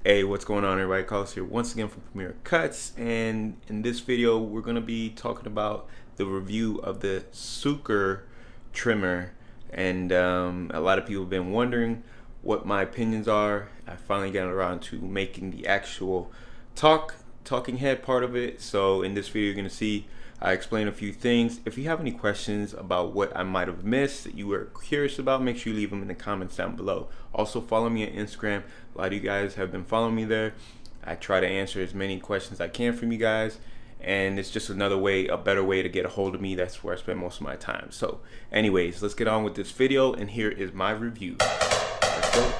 Hey, what's going on, everybody? Carlos here once again from Premier Cuts, and in this video we're going to be talking about the review of the Surker trimmer. And a lot of people have been wondering what my opinions are. I finally got around to making the actual talking head part of it. So in this video you're going to see I explain a few things. If you have any questions about what I might have missed that you were curious about, make sure you leave them in the comments down below. Also follow me on Instagram. A lot of you guys have been following me there. I try to answer as many questions as I can from you guys, and it's just another way, a better way to get a hold of me. That's where I spend most of my time. So anyways, let's get on with this video, and here is my review. Let's go.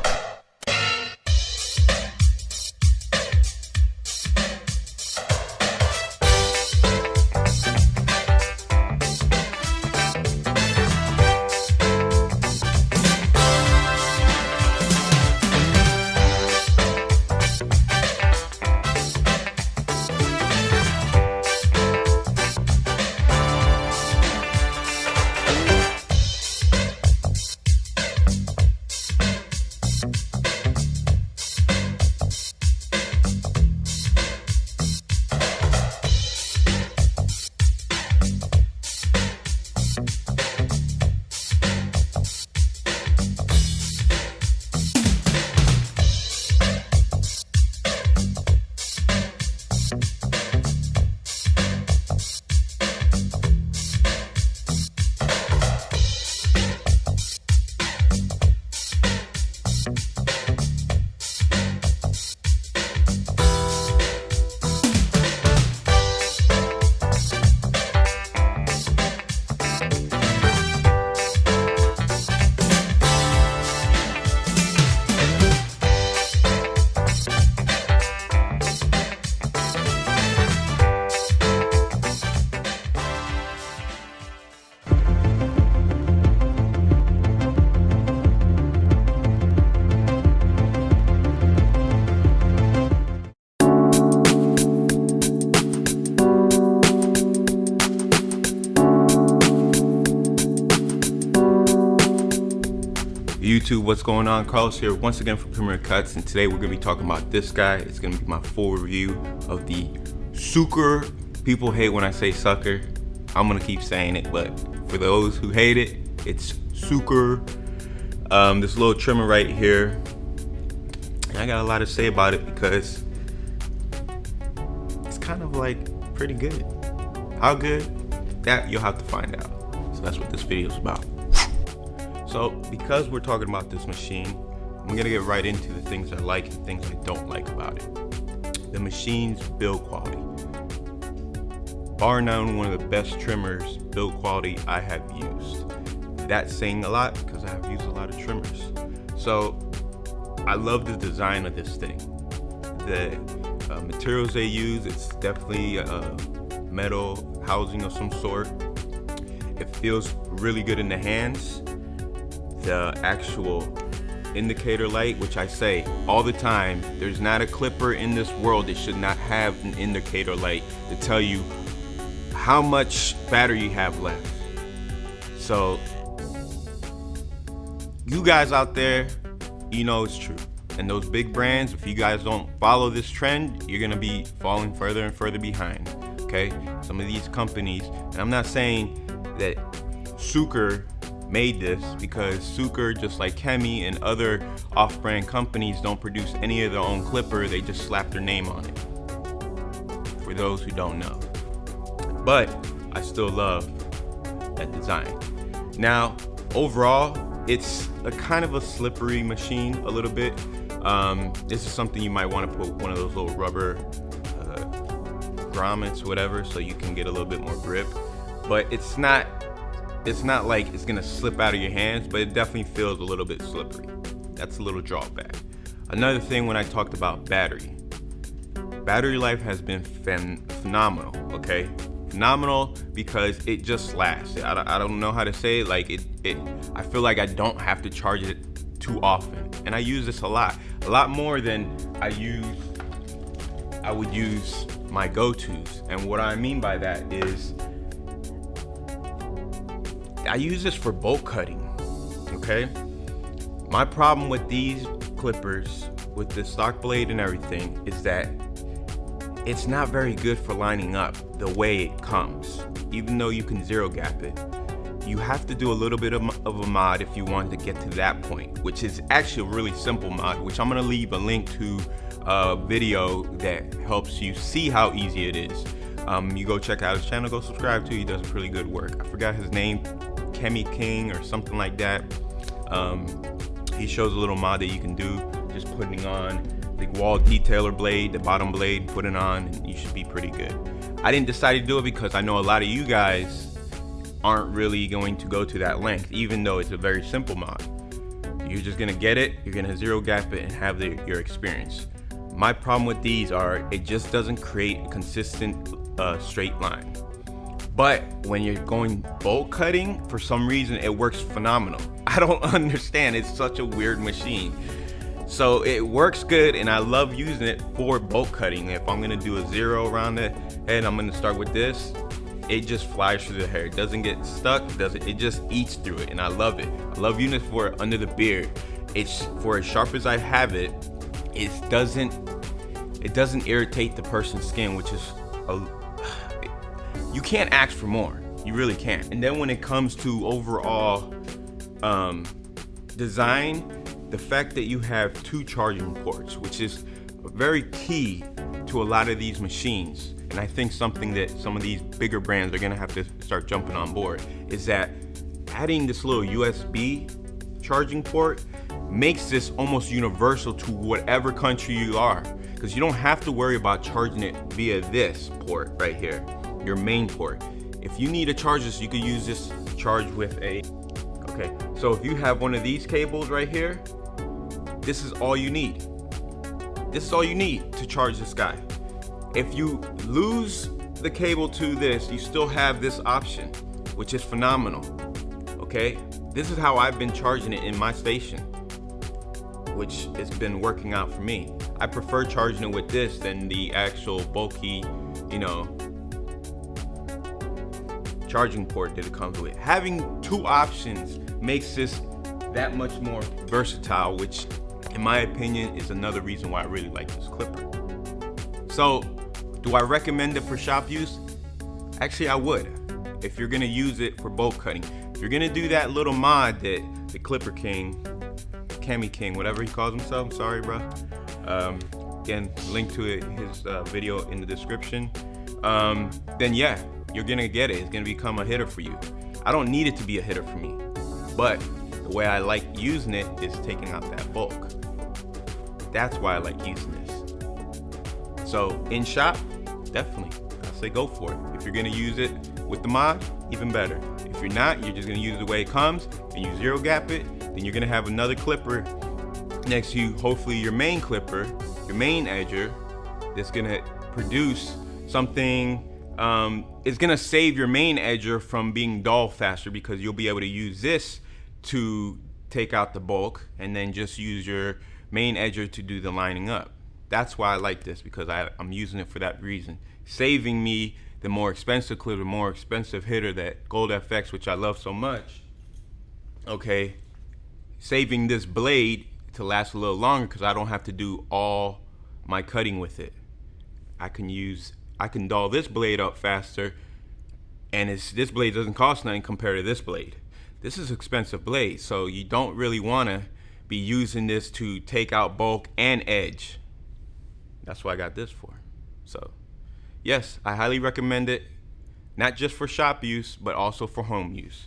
YouTube, what's going on? Carlos here once again from Premier Cuts, and today we're going to be talking about this guy. It's going to be my full review of the Surker. People hate when I say sucker. I'm going to keep saying it, but for those who hate it, it's Surker. This little trimmer right here, and I got a lot to say about it because it's kind of like pretty good. How good? That you'll have to find out. So that's what this video is about. So because we're talking about this machine, I'm gonna get right into the things I like and things I don't like about it. The machine's build quality. Bar none, one of the best trimmers build quality I have used. That's saying a lot because I have used a lot of trimmers. So I love the design of this thing. The materials they use, it's definitely a metal housing of some sort. It feels really good in the hands. The actual indicator light, which I say all the time, there's not a clipper in this world that should not have an indicator light to tell you how much battery you have left. So you guys out there, you know it's true. And those big brands, if you guys don't follow this trend, you're gonna be falling further and further behind. Okay, some of these companies, and I'm not saying that Surker made this, because Surker, just like Kemei and other off-brand companies, don't produce any of their own clipper. They just slap their name on it, for those who don't know. But I still love that design. Now overall, it's a kind of a slippery machine a little bit. This is something you might want to put one of those little rubber grommets, whatever, so you can get a little bit more grip. But it's not like it's gonna slip out of your hands, but it definitely feels a little bit slippery. That's a little drawback. Another thing, when I talked about battery life has been phenomenal. Okay, phenomenal, because it just lasts. I don't know how to say it. Like I feel like I don't have to charge it too often, and I use this a lot more than I would use my go-tos. And what I mean by that is I use this for bolt cutting. Okay, my problem with these clippers with the stock blade and everything is that it's not very good for lining up the way it comes. Even though you can zero gap it, you have to do a little bit of a mod if you want to get to that point, which is actually a really simple mod, which I'm gonna leave a link to a video that helps you see how easy it is. You go check out his channel, go subscribe to. He does pretty good work. I forgot his name, Kemei King or something like that. He shows a little mod that you can do, just putting on the Wahl detailer blade, the bottom blade, put it on, and you should be pretty good. I didn't decide to do it because I know a lot of you guys aren't really going to go to that length, even though it's a very simple mod. You're just gonna get it, you're gonna zero gap it and have your experience. My problem with these are it just doesn't create a consistent straight line. But when you're going bolt cutting, for some reason it works phenomenal. I don't understand, it's such a weird machine. So it works good and I love using it for bolt cutting. If I'm gonna do a zero around the head, I'm gonna start with this. It just flies through the hair. It doesn't get stuck, it just eats through it, and I love it. I love using it for under the beard. It's for as sharp as I have it, it doesn't irritate the person's skin, which is you can't ask for more. You really can't. And then when it comes to overall design, the fact that you have 2 charging ports, which is very key to a lot of these machines, and I think something that some of these bigger brands are gonna have to start jumping on board, is that adding this little USB charging port makes this almost universal to whatever country you are, because you don't have to worry about charging it via this port right here, your main port. If you need to charge this, you could use this to charge with okay, so if you have one of these cables right here, this is all you need. This is all you need to charge this guy. If you lose the cable to this, you still have this option, which is phenomenal. Okay, this is how I've been charging it in my station, which has been working out for me. I prefer charging it with this than the actual bulky, charging port that it comes with. Having 2 options makes this that much more versatile, which in my opinion is another reason why I really like this clipper. So do I recommend it for shop use? Actually, I would. If you're gonna use it for bolt cutting, if you're gonna do that little mod that the Clipper King, Kemei King, whatever he calls himself, I'm sorry, bro. Again, link to his video in the description. Then yeah, you're gonna get it. It's gonna become a hitter for you. I don't need it to be a hitter for me, but the way I like using it is taking out that bulk. That's why I like using this. So in shop, definitely, I say go for it. If you're gonna use it with the mod, even better. If you're not, you're just gonna use it the way it comes and you zero gap it, then you're gonna have another clipper next to you, hopefully your main clipper, your main edger, that's gonna produce something, it's gonna save your main edger from being dull faster, because you'll be able to use this to take out the bulk and then just use your main edger to do the lining up. That's why I like this, because I'm using it for that reason. Saving me the more expensive clip, the more expensive hitter, that ROSEFX, which I love so much. Okay, saving this blade to last a little longer, because I don't have to do all my cutting with it. I can dull this blade up faster, and this blade doesn't cost nothing compared to this blade. This is an expensive blade, so you don't really want to be using this to take out bulk and edge. That's what I got this for. So yes, I highly recommend it, not just for shop use, but also for home use.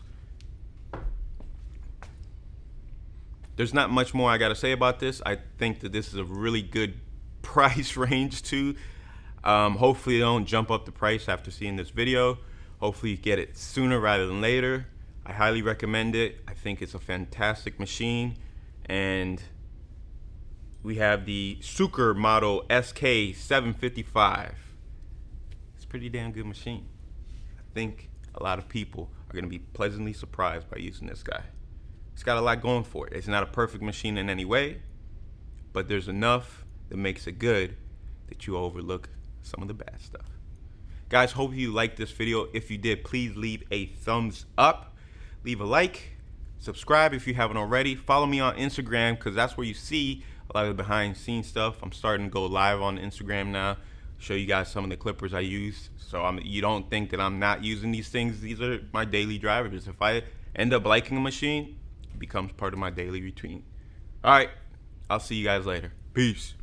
There's not much more I gotta say about this. I think that this is a really good price range too. Hopefully they don't jump up the price after seeing this video. Hopefully you get it sooner rather than later. I highly recommend it. I think it's a fantastic machine. And we have the Surker model SK755. It's a pretty damn good machine. I think a lot of people are gonna be pleasantly surprised by using this guy. It's got a lot going for it. It's not a perfect machine in any way, but there's enough that makes it good that you overlook some of the bad stuff. Guys, hope you liked this video. If you did, please leave a thumbs up, leave a like, subscribe if you haven't already. Follow me on Instagram, because that's where you see a lot of the behind scenes stuff. I'm starting to go live on Instagram now, show you guys some of the clippers I use. So you don't think that I'm not using these things. These are my daily drivers. If I end up liking a machine, it becomes part of my daily routine. All right, I'll see you guys later. Peace.